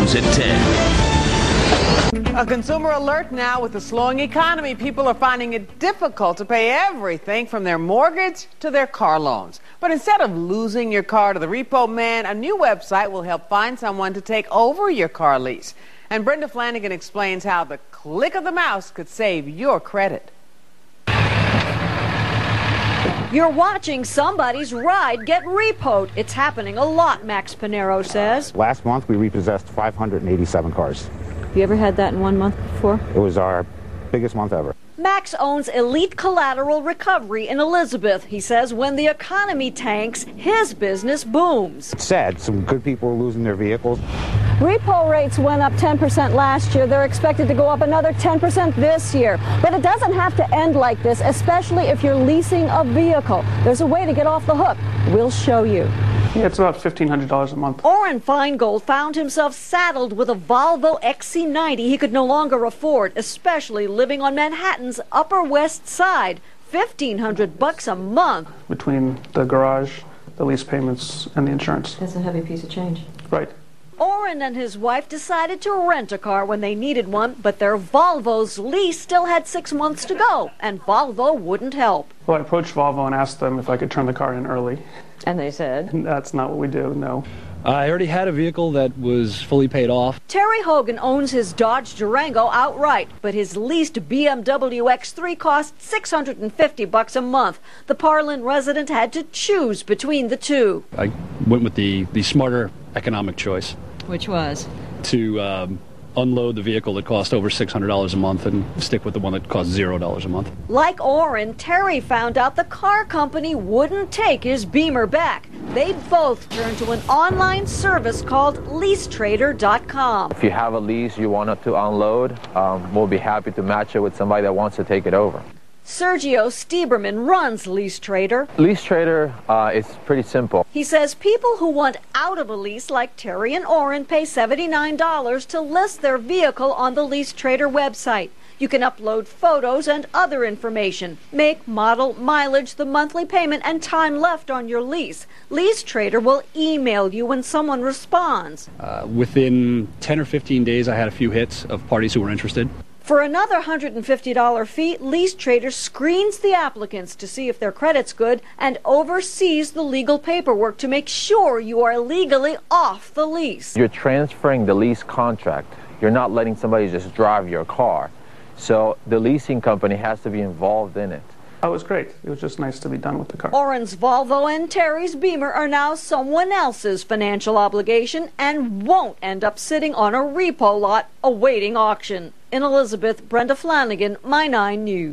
News at 10. A consumer alert now. With the slowing economy, people are finding it difficult to pay everything from their mortgage to their car loans. But instead of losing your car to the repo man, a new website will help find someone to take over your car lease. And Brenda Flanagan explains how the click of the mouse could save your credit. You're watching somebody's ride get repoed. It's happening a lot, Max Pinero says. Last month, we repossessed 587 cars. Have you ever had that in 1 month before? It was our biggest month ever. Max owns Elite Collateral Recovery in Elizabeth. He says when the economy tanks, his business booms. It's sad. Some good people are losing their vehicles. Repo rates went up 10% last year. They're expected to go up another 10% this year. But it doesn't have to end like this, especially if you're leasing a vehicle. There's a way to get off the hook. We'll show you. Yeah, it's about $1,500 a month. Orrin Feingold found himself saddled with a Volvo XC90 he could no longer afford, especially living on Manhattan's Upper West Side. $1,500 a month. Between the garage, the lease payments, and the insurance. That's a heavy piece of change. Right. Orrin and his wife decided to rent a car when they needed one, but their Volvo's lease still had 6 months to go, and Volvo wouldn't help. Well, I approached Volvo and asked them if I could turn the car in early. And they said? That's not what we do, no. I already had a vehicle that was fully paid off. Terry Hogan owns his Dodge Durango outright, but his leased BMW X3 costs $650 a month. The Parlin resident had to choose between the two. I went with the smarter economic choice. Which was? To unload the vehicle that cost over $600 a month and stick with the one that cost $0 a month. Like Orrin, Terry found out the car company wouldn't take his Beamer back. They both turned to an online service called LeaseTrader.com. If you have a lease you want it to unload, we'll be happy to match it with somebody that wants to take it over. Sergio Stieberman runs Lease Trader. Lease Trader is pretty simple. He says people who want out of a lease, like Terry and Orrin, pay $79 to list their vehicle on the Lease Trader website. You can upload photos and other information, make, model, mileage, the monthly payment, and time left on your lease. Lease Trader will email you when someone responds. Within 10 or 15 days, I had a few hits of parties who were interested. For another $150 fee, Lease Trader screens the applicants to see if their credit's good and oversees the legal paperwork to make sure you are legally off the lease. You're transferring the lease contract. You're not letting somebody just drive your car. So the leasing company has to be involved in it. It was great. It was just nice to be done with the car. Orrin's Volvo and Terry's Beamer are now someone else's financial obligation and won't end up sitting on a repo lot awaiting auction. In Elizabeth, Brenda Flanagan, My 9 News.